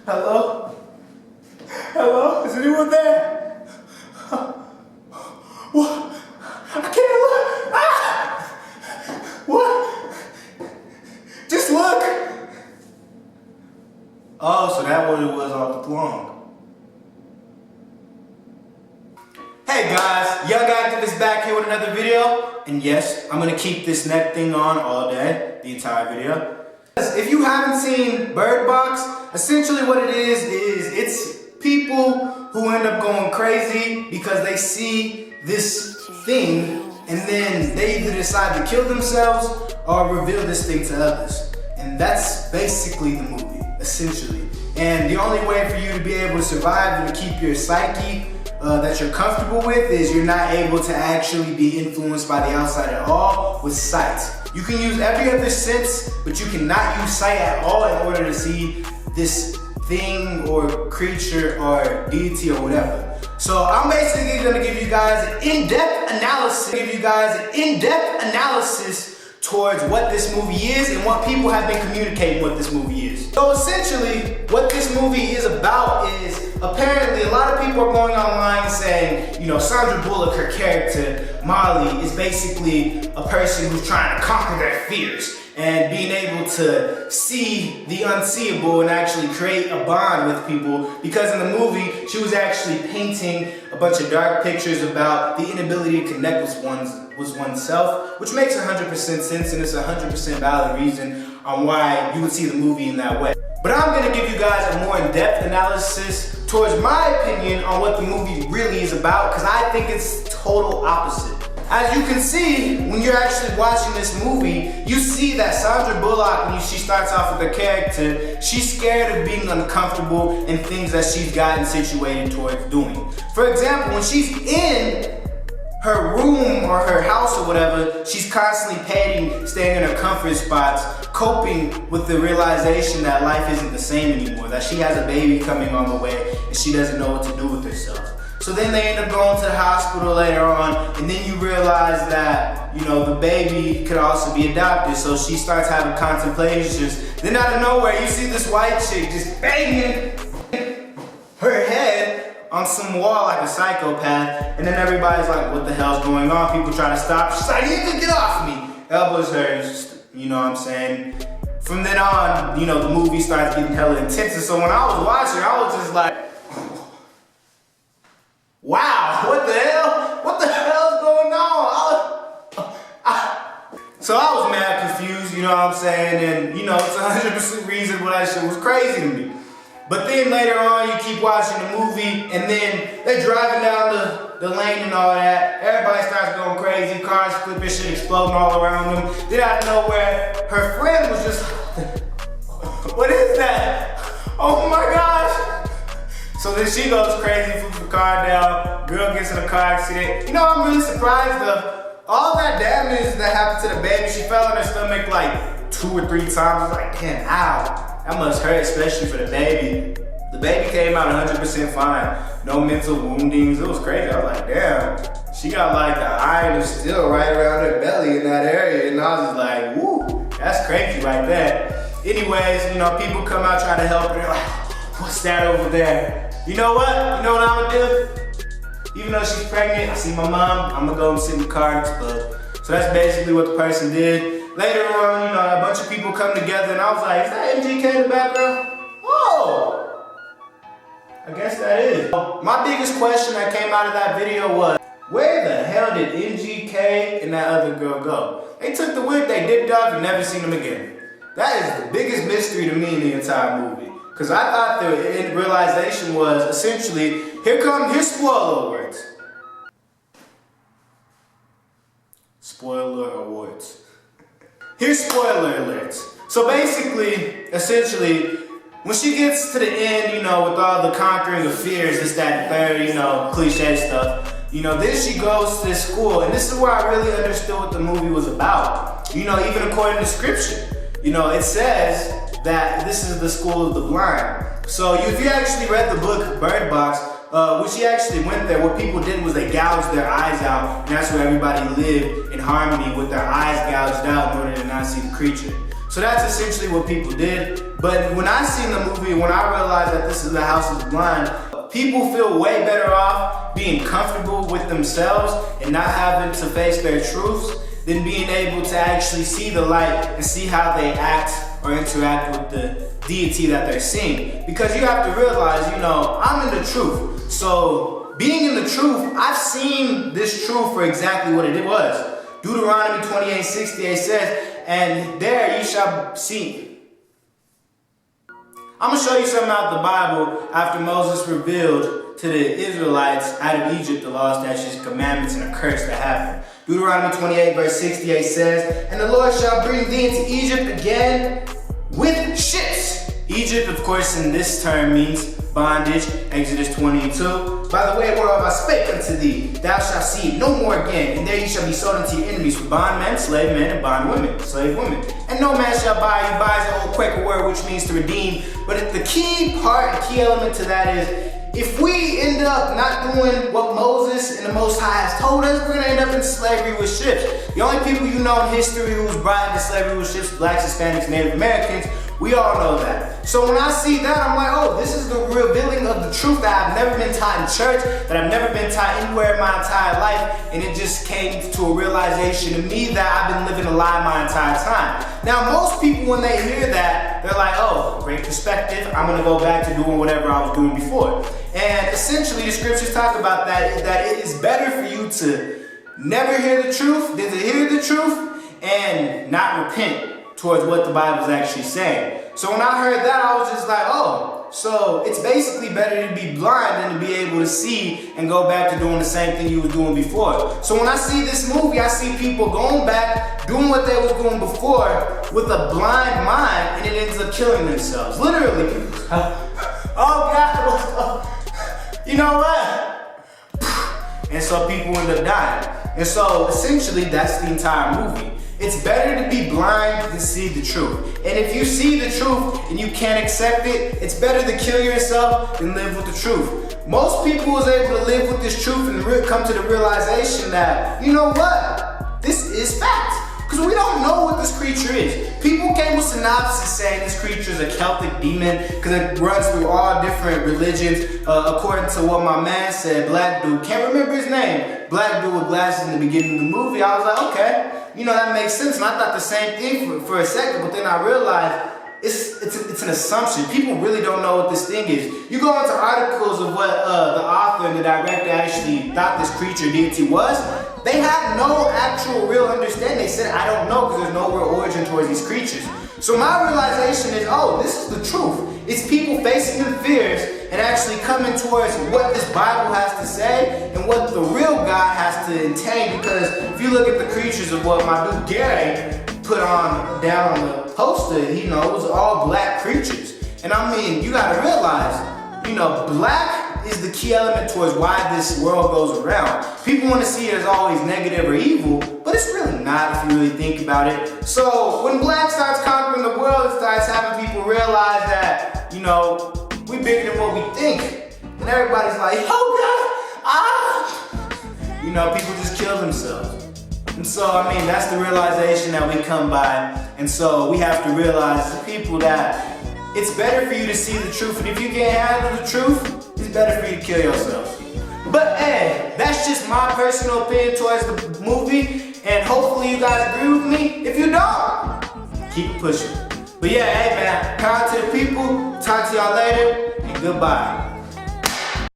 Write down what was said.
Hello? Hello? Is anyone there? What? I can't look! Ah! What? Just look! Oh, so that what it was all along. Hey guys, Young Activist back here with another video. And yes, I'm gonna keep this neck thing on all day, the entire video. If you haven't seen Bird Box, essentially what it is it's people who end up going crazy because they see this thing and then they either decide to kill themselves or reveal this thing to others. And that's basically the movie, essentially. And the only way for you to be able to survive and to keep your psyche that you're comfortable with is you're not able to actually be influenced by the outside at all with sight. You can use every other sense, but you cannot use sight at all in order to see this thing or creature or deity or whatever. So I'm basically gonna give you guys an in-depth analysis, towards what this movie is and what people have been communicating what this movie is. So essentially, what this movie is about is, apparently a lot of people are going online saying, you know, Sandra Bullock, her character, Molly, is basically a person who's trying to conquer their fears and being able to see the unseeable and actually create a bond with people, because in the movie, she was actually painting a bunch of dark pictures about the inability to connect with oneself, which makes 100% sense, and it's a 100% valid reason on why you would see the movie in that way. But I'm gonna give you guys a more in-depth analysis towards my opinion on what the movie really is about, because I think it's total opposite. As you can see, when you're actually watching this movie, you see that Sandra Bullock, when she starts off with her character, she's scared of being uncomfortable in things that she's gotten situated towards doing. For example, when she's in her room or her house or whatever, she's constantly painting, staying in her comfort spots, coping with the realization that life isn't the same anymore, that she has a baby coming on the way and she doesn't know what to do with herself. So then they end up going to the hospital later on, and then you realize that, you know, the baby could also be adopted, so she starts having contemplations. Then out of nowhere, you see this white chick just banging her head on some wall like a psychopath, and then everybody's like, what the hell's going on? People try to stop. She's like, you can get off me. Elbows her, you know what I'm saying? From then on, you know, the movie starts getting hella intense, and so when I was watching, I was just like, wow, what the hell? What the hell is going on? So I was mad confused, you know what I'm saying? And you know, it's 100% reason why that shit was crazy to me. But then later on, you keep watching the movie, and then they're driving down the lane and all that. Everybody starts going crazy, cars flipping, shit exploding all around them. Then out of nowhere, her friend was just, what is that? Oh my gosh. So then she goes crazy, flips the car down, girl gets in a car accident. You know, I'm really surprised of all that damage that happened to the baby. She fell on her stomach like 2 or 3 times. I was like, damn, ow. That must hurt, especially for the baby. The baby came out 100% fine. No mental woundings, it was crazy. I was like, damn. She got like the iron of steel right around her belly in that area. And I was just like, woo, that's crazy right there. Anyways, you know, people come out trying to help her. They're like, what's that over there? You know what? You know what I'm gonna do? Even though she's pregnant, I see my mom, I'm gonna go and sit in the car and explode. So that's basically what the person did. Later on, you know, a bunch of people come together and I was like, is that MGK in the background? Oh! I guess that is. My biggest question that came out of that video was, where the hell did MGK and that other girl go? They took the whip, they dipped off, and never seen them again. That is the biggest mystery to me in the entire movie. Because I thought the realization was essentially, here's spoiler alerts. Spoiler alerts. Here's spoiler alerts. So basically, essentially, when she gets to the end, you know, with all the conquering of fears, this, that, and third, you know, cliche stuff, you know, then she goes to this school, and this is where I really understood what the movie was about. You know, even according to scripture, you know, it says that this is the school of the blind. So if you actually read the book Bird Box, when she actually went there, what people did was they gouged their eyes out, and that's where everybody lived in harmony with their eyes gouged out in order to not see the creature. So that's essentially what people did. But when I seen the movie, when I realized that this is the house of the blind, people feel way better off being comfortable with themselves and not having to face their truths than being able to actually see the light and see how they act or interact with the deity that they're seeing. Because you have to realize, I'm in the truth. So being in the truth, I've seen this truth for exactly what it was. Deuteronomy 28:68 says, and there you shall see. I'm going to show you something out of the Bible after Moses revealed to the Israelites out of Egypt the laws, statutes, commandments, and a curse that happened. Deuteronomy 28:68 says, and the Lord shall bring thee into Egypt again with ships. Egypt, of course, in this term means bondage. Exodus 22. By the way, whereof I spake unto thee, thou shalt see it no more again, and there ye shall be sold unto your enemies for bondmen, slave men, and bondwomen, slave women. And no man shall buy you. Buy is an old Quaker word which means to redeem. But the key part, the key element to that is, if we end up not doing what Moses and the Most High has told us, we're going to end up in slavery with ships. The only people you know in history who was brought into slavery with ships, blacks, Hispanics, Native Americans. We all know that. So when I see that, I'm like, oh, this is the revealing of the truth that I've never been taught in church, that I've never been taught anywhere in my entire life, and it just came to a realization to me that I've been living a lie my entire time. Now, most people, when they hear that, they're like, oh, great perspective. I'm going to go back to doing whatever I was doing before. And essentially, the scriptures talk about that it is better for you to never hear the truth than to hear the truth and not repent towards what the Bible is actually saying. So when I heard that, I was just like, oh, so it's basically better to be blind than to be able to see and go back to doing the same thing you were doing before. So when I see this movie, I see people going back, doing what they was doing before with a blind mind, and it ends up killing themselves. Literally. Oh God, you know what? And so people end up dying. And so essentially that's the entire movie. It's better to be blind than see the truth. And if you see the truth and you can't accept it, it's better to kill yourself than live with the truth. Most people is able to live with this truth and come to the realization that, you know what? This is fact. Because we don't know what this creature is. People came with synopsis saying this creature is a Celtic demon because it runs through all different religions. According to what my man said, black dude, can't remember his name, black dude with glasses in the beginning of the movie. I was like, okay, that makes sense. And I thought the same thing for a second, but then I realized it's an assumption. People really don't know what this thing is. You go into articles of what the author and the director actually thought this creature deity was. They had no actual real understanding. They said, I don't know, because there's no real origin towards these creatures. So my realization is, oh, this is the truth. It's people facing their fears and actually coming towards what this Bible has to say and what the real God has to attain. Because if you look at the creatures of what my dude Gary put on down on the poster, it was all black creatures. And I mean, you gotta realize, black is the key element towards why this world goes around. People want to see it as always negative or evil, but it's really not if you really think about it. So when black starts conquering the world, it starts having people realize that, we bigger than what we think. And everybody's like, oh God, people just kill themselves. And so, that's the realization that we come by. And so we have to realize as people that it's better for you to see the truth. And if you can't handle the truth, it's better for you to kill yourself. But hey, that's just my personal opinion towards the movie. And hopefully you guys agree with me. If you don't, keep pushing. But yeah, hey man, power to the people. Talk to y'all later, and goodbye.